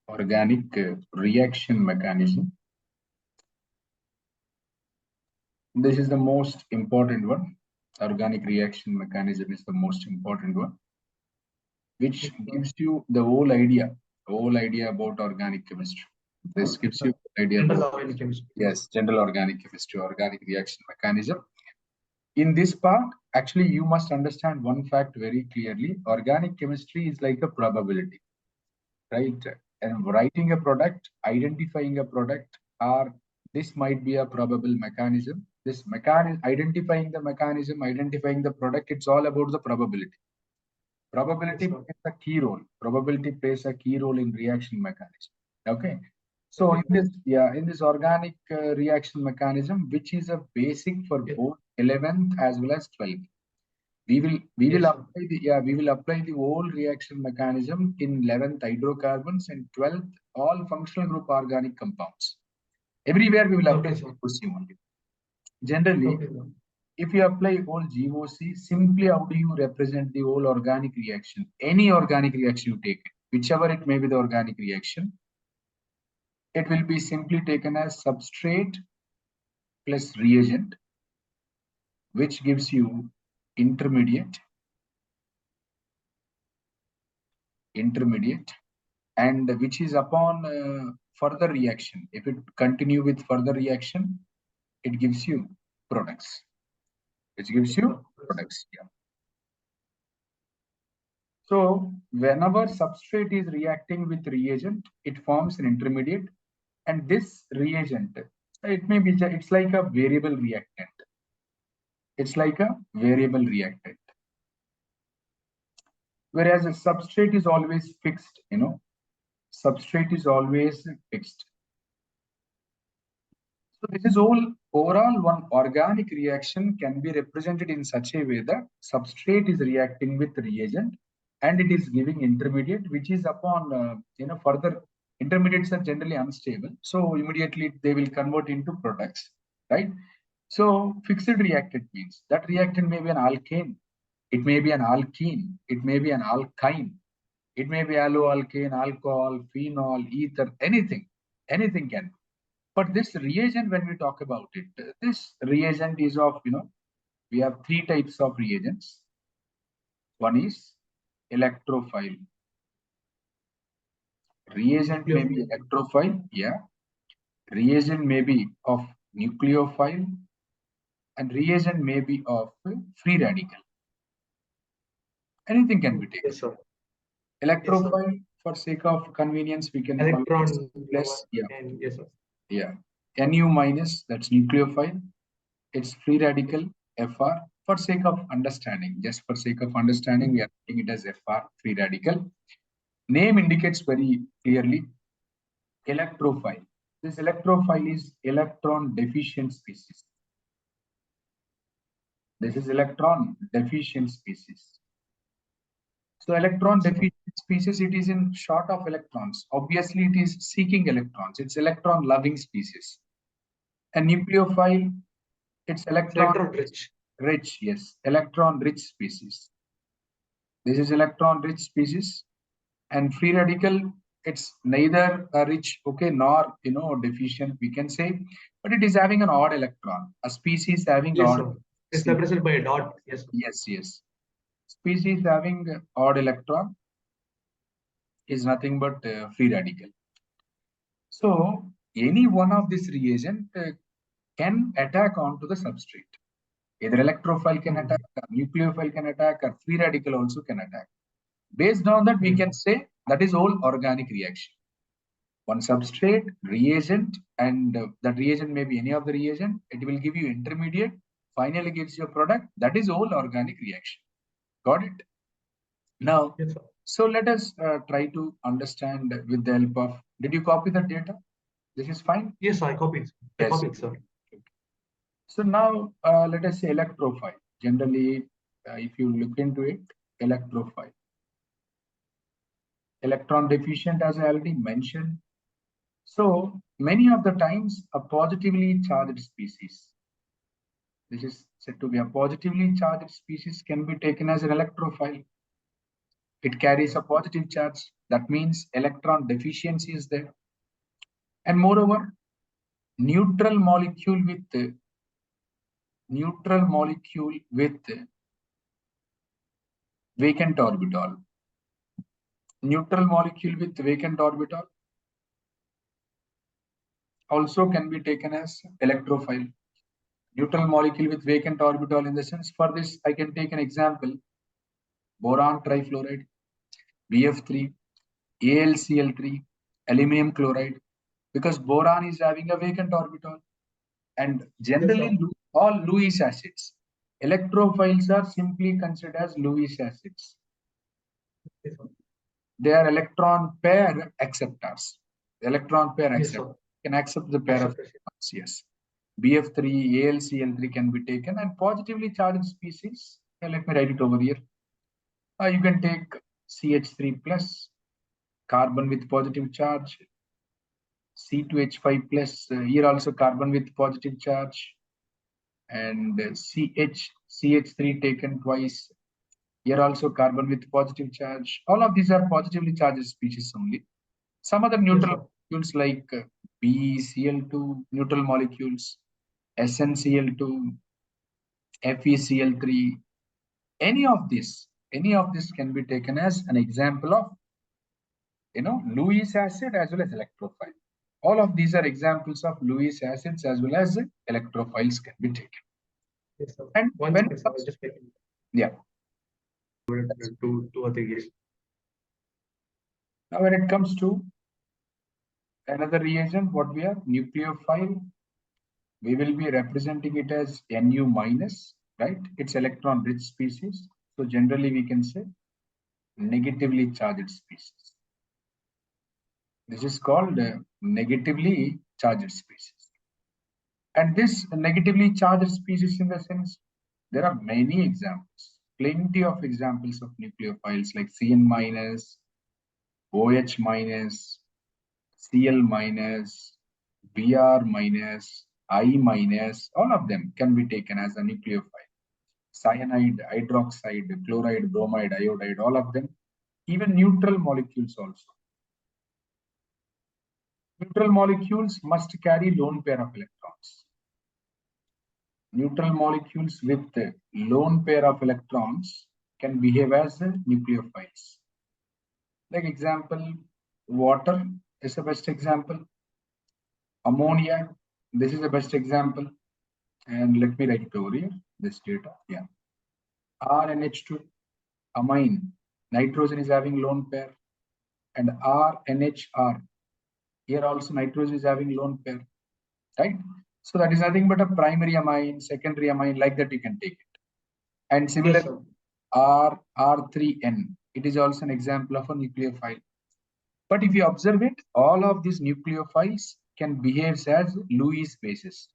organic reaction mechanism. This is the most important one. Organic reaction mechanism is the most important one, which gives you the whole idea about organic chemistry. This gives you an idea about organic chemistry. Yes, general organic chemistry, organic reaction mechanism. In this part, actually, you must understand one fact very clearly. Organic chemistry is like a probability, right? And writing a product, identifying a product, or this might be a probable mechanism. This mechanism, identifying the mechanism, identifying the product, it's all about the probability. Probability plays a key role. Probability plays a key role in reaction mechanism. Okay. So in this organic reaction mechanism, which is a basic for both 11th as well as 12th, we will apply the whole reaction mechanism in 11th hydrocarbons and 12th all functional group organic compounds. Everywhere we will apply GOC only. Generally, if you apply whole GOC, simply how do you represent the whole organic reaction? Any organic reaction you take, whichever it may be the organic reaction, it will be simply taken as substrate plus reagent, which gives you intermediate, and which is upon further reaction. If it continue with further reaction, it gives you products. Yeah. So whenever substrate is reacting with reagent, it forms an intermediate, and this reagent, it's like a variable reactant. Whereas a substrate is always fixed, substrate is always fixed. So this is all overall one organic reaction can be represented in such a way that substrate is reacting with reagent and it is giving intermediate, which is upon further intermediates are generally unstable. So immediately they will convert into products, right? So fixed reactant means that reactant may be an alkane, it may be an alkene, it may be an alkyne, it may be alloalkane, alcohol, phenol, ether, anything can be. But this reagent, when we talk about it, this reagent is of, we have three types of reagents. One is electrophile. Reagent may be electrophile, yeah. Reagent may be of nucleophile, and reagent may be of free radical. Anything can be taken. Yes, sir. Electrophile, yes, for sake of convenience, we can electron plus, yeah. And yes, sir. Yeah. Nu minus, that's nucleophile. It's free radical, Fr. For sake of understanding, just for sake of understanding, we are taking it as Fr, free radical. Name indicates very clearly electrophile. This electrophile is electron deficient species. This is electron deficient species. So electron deficient species, it is in short of electrons. Obviously, it is seeking electrons. It's electron loving species. And nucleophile, it's electron rich, yes, electron rich species. This is electron rich species. And free radical, it's neither rich, okay, nor deficient, we can say, but it is having an odd electron. A species having odd. Sir. It's represented by a dot. Yes. Yes. Species having odd electron is nothing but free radical. So any one of this reagent can attack onto the substrate. Either electrophile can attack, or nucleophile can attack, or free radical also can attack. Based on that, we can say that is all organic reaction. One substrate, reagent, and that reagent may be any of the reagent. It will give you intermediate, finally gives you a product. That is all organic reaction. Got it? Now, yes, so let us try to understand with the help of, did you copy the data? This is fine? Yes, I copied. Yes. I copied, sir. So now let us say electrophile. Generally, if you look into it, electrophile. Electron deficient, as I already mentioned. So many of the times a positively charged species, this is said to be a positively charged species, can be taken as an electrophile. It carries a positive charge. That means electron deficiency is there. And moreover, neutral molecule with vacant orbital. Neutral molecule with vacant orbital also can be taken as electrophile. Neutral molecule with vacant orbital, in the sense, for this I can take an example: boron trifluoride, BF3, AlCl3, aluminum chloride, because boron is having a vacant orbital. And generally, all Lewis acids, electrophiles are simply considered as Lewis acids. They are electron pair acceptors. Electron pair acceptor can accept the pair of electrons. Yes. BF3, AlCl3 can be taken, and positively charged species. Let me write it over here. You can take CH3 plus, carbon with positive charge, C2H5 plus, here also carbon with positive charge, and CH3 taken twice, here also carbon with positive charge. All of these are positively charged species only. Some other neutral molecules like BeCl2, neutral molecules, SnCl2, FeCl3, any of this can be taken as an example of, Lewis acid as well as electrophile. All of these are examples of Lewis acids as well as electrophiles can be taken. Yes, sir. And One when second, sir, just checking. Yeah. Two or three years. Now, when it comes to another reagent, what we have, nucleophile, we will be representing it as Nu minus, right? It's electron rich species. So generally we can say negatively charged species. This is called negatively charged species. And this negatively charged species, in the sense, there are many examples, plenty of examples of nucleophiles like Cn minus, OH minus, Cl minus, Br minus, I minus, all of them can be taken as a nucleophile. Cyanide, hydroxide, chloride, bromide, iodide, all of them, even neutral molecules also. Neutral molecules must carry lone pair of electrons. Neutral molecules with lone pair of electrons can behave as nucleophiles. Like example, water is the best example. Ammonia, this is the best example. And let me write it over here, this data. Yeah. RNH2, amine, nitrogen is having lone pair. And RNHR, here also nitrogen is having lone pair, right? So that is nothing but a primary amine, secondary amine, like that you can take it. And similarly, R3N, it is also an example of a nucleophile. But if you observe it, all of these nucleophiles can behave as Lewis bases.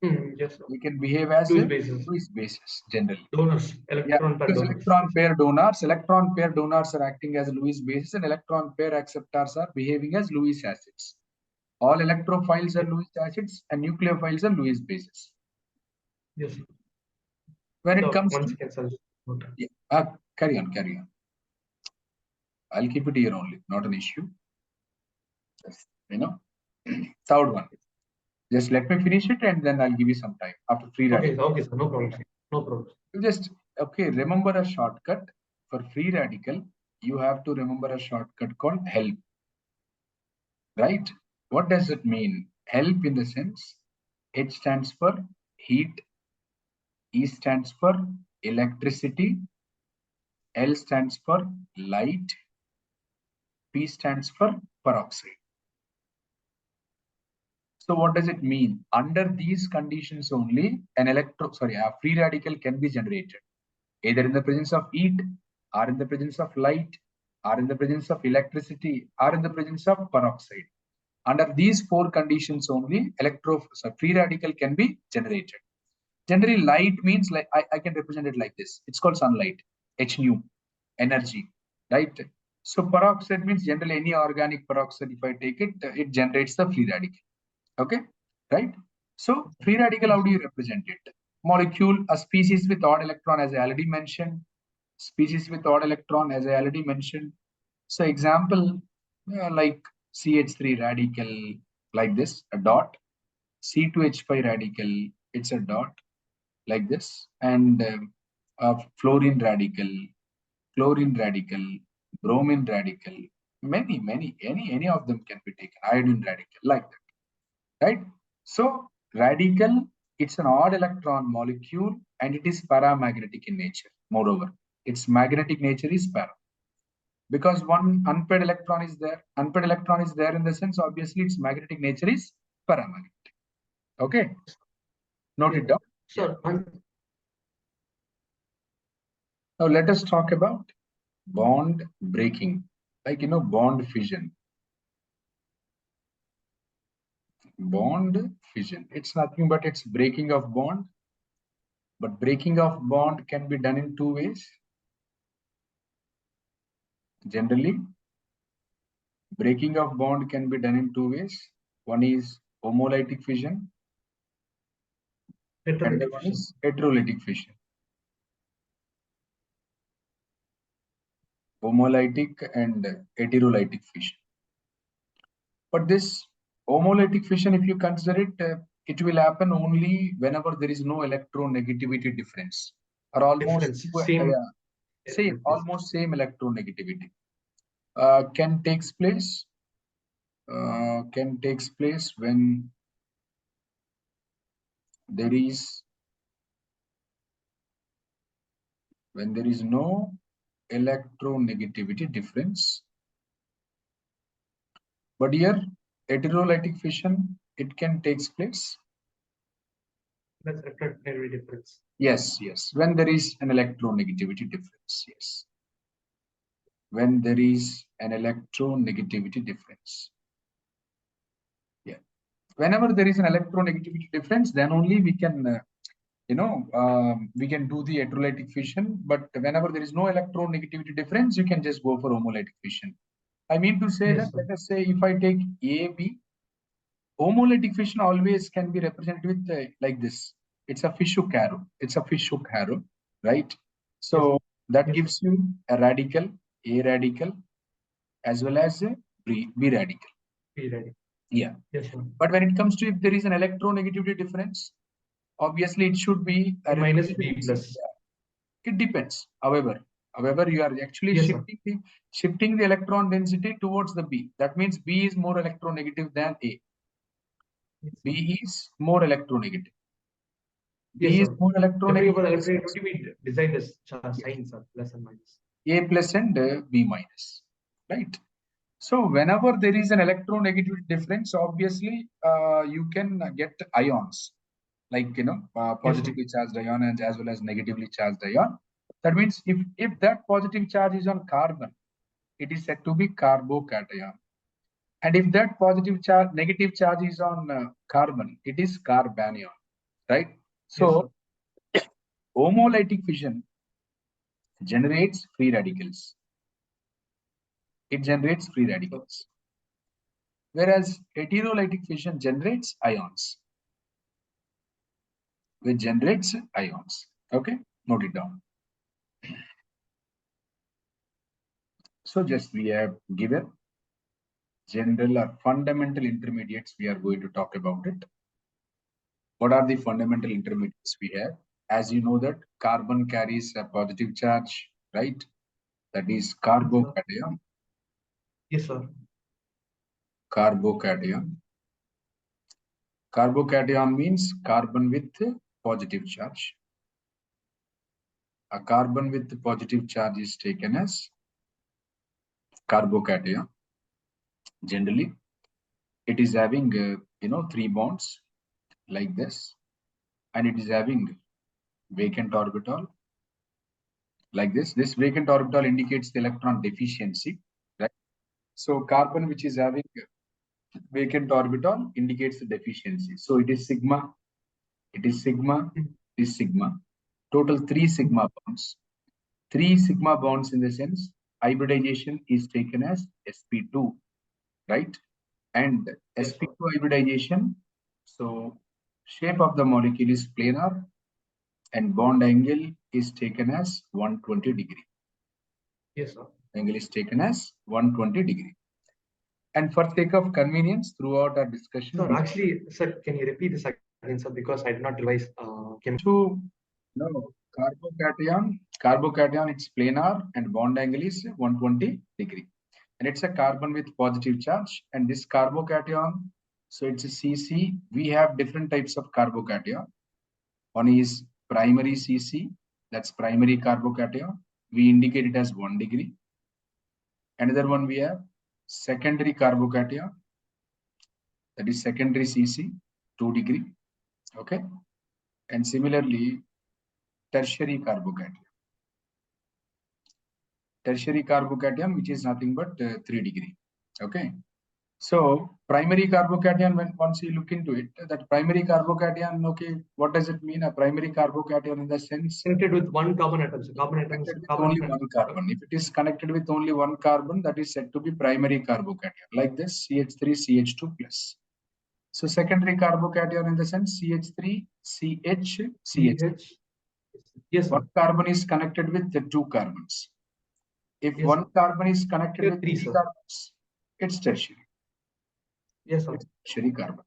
Yes, sir. We can behave as Lewis bases generally. Donors, electron pair donors. Electron pair donors are acting as Lewis bases, and electron pair acceptors are behaving as Lewis acids. All electrophiles are Lewis acids and nucleophiles are Lewis bases. Yes. When it comes one to second, sir. carry on. I'll keep it here only, not an issue. Just, third one. Just let me finish it and then I'll give you some time after free radical. Okay, sir. No problem. No problem. Just remember a shortcut for free radical. You have to remember a shortcut called HELP. Right? What does it mean? HELP, in the sense, H stands for heat, E stands for electricity, L stands for light, P stands for peroxide. So what does it mean? Under these conditions only, a free radical can be generated, either in the presence of heat, or in the presence of light, or in the presence of electricity, or in the presence of peroxide. Under these four conditions only, free radical can be generated. Generally, light means, like I can represent it like this. It's called sunlight, H nu, energy, right? So peroxide means generally any organic peroxide. If I take it, it generates the free radical. Okay, right? So free radical, how do you represent it? Molecule, a species with odd electron, as I already mentioned. Species with odd electron, as I already mentioned. So example, like CH3 radical, like this, a dot. C2H5 radical, it's a dot, like this. And fluorine radical, bromine radical, any of them can be taken. Iodine radical, like that, right? So radical, it's an odd electron molecule and it is paramagnetic in nature. Moreover, its magnetic nature is para. Because one unpaired electron is there. Unpaired electron is there in the sense, obviously, its magnetic nature is paramagnetic. Okay? Note it down. Sir, Now let us talk about bond breaking, like, bond fission. Bond fission, it's nothing but it's breaking of bond. But breaking of bond can be done in two ways. Generally, breaking of bond can be done in two ways. One is homolytic fission, and the one is heterolytic fission. Homolytic and heterolytic fission. But this homolytic fission, if you consider it, it will happen only whenever there is no electronegativity difference, or almost same almost same electronegativity can takes place when there is no electronegativity difference. But here heterolytic fission, it can takes place. That's electronegativity difference. Yes, when there is an electronegativity difference. Yes, when there is an electronegativity difference. Yeah, whenever there is an electronegativity difference, then only we can we can do the heterolytic fission. But whenever there is no electronegativity difference, you can just go for homolytic fission. I mean to say that, let us say if I take AB, homolytic fission always can be represented with like this. It's a fish hook arrow. Right? So that gives you a radical, A radical, as well as a B radical. Yeah. Yes, sir. But when it comes to if there is an electronegativity difference, obviously it should be a minus B plus. It depends. However, you are actually shifting the electron density towards the B. That means B is more electronegative than A. B is more electronegative. B is more electronegative. We design this signs of plus and minus. A plus and B minus, right? So whenever there is an electronegativity difference, obviously you can get ions, like positively charged ion and as well as negatively charged ion. That means if that positive charge is on carbon, it is said to be carbocation. And if that negative charge is on carbon, it is carbanion, right? So homolytic fission generates free radicals. It generates free radicals. Whereas heterolytic fission generates ions. Which generates ions. Okay, note it down. So just we have given general or fundamental intermediates. We are going to talk about it. What are the fundamental intermediates we have? As you know that carbon carries a positive charge, right? That is carbocation. Yes, sir. Carbocation. Carbocation means carbon with positive charge. A carbon with positive charge is taken as carbocation. Generally, it is having 3 bonds like this, and it is having vacant orbital like this. This vacant orbital indicates the electron deficiency, right? So carbon which is having vacant orbital indicates the deficiency. So it is sigma, it is sigma, it is sigma. Total 3 sigma bonds. 3 sigma bonds in the sense hybridization is taken as sp2, right? And sp2 hybridization, so shape of the molecule is planar and bond angle is taken as 120 degree. Yes, sir. Angle is taken as 120 degree. And for sake of convenience, throughout our discussion, Sir, actually, sir, can you repeat this again, sir? Because I did not revise to no carbocation, its planar and bond angle is 120 degree. And it's a carbon with positive charge. And this carbocation, so it's a CC. We have different types of carbocation. One is primary CC, that's primary carbocation. We indicate it as 1 degree. Another one we have secondary carbocation, that is secondary CC, 2 degree. Okay. And similarly, tertiary carbocation. Tertiary carbocation, which is nothing but 3 degree. Okay. So primary carbocation, when once you look into it, that primary carbocation, okay, what does it mean? A primary carbocation in the sense connected with one carbon atom. So carbon atoms, connected with only one carbon. If it is connected with only one carbon, that is said to be primary carbocation, like this CH3 CH2 plus. So secondary carbocation in the sense CH3 CH CH. Yes, sir. One carbon is connected with the 2 carbons. If Yes, one sir. carbon is connected with 3 carbons, it's tertiary. Yes, sir. It's tertiary carbon.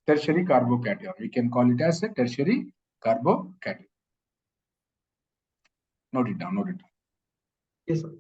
Tertiary carbocation. We can call it as a tertiary carbocation. Note it down. Note it down. Yes, sir.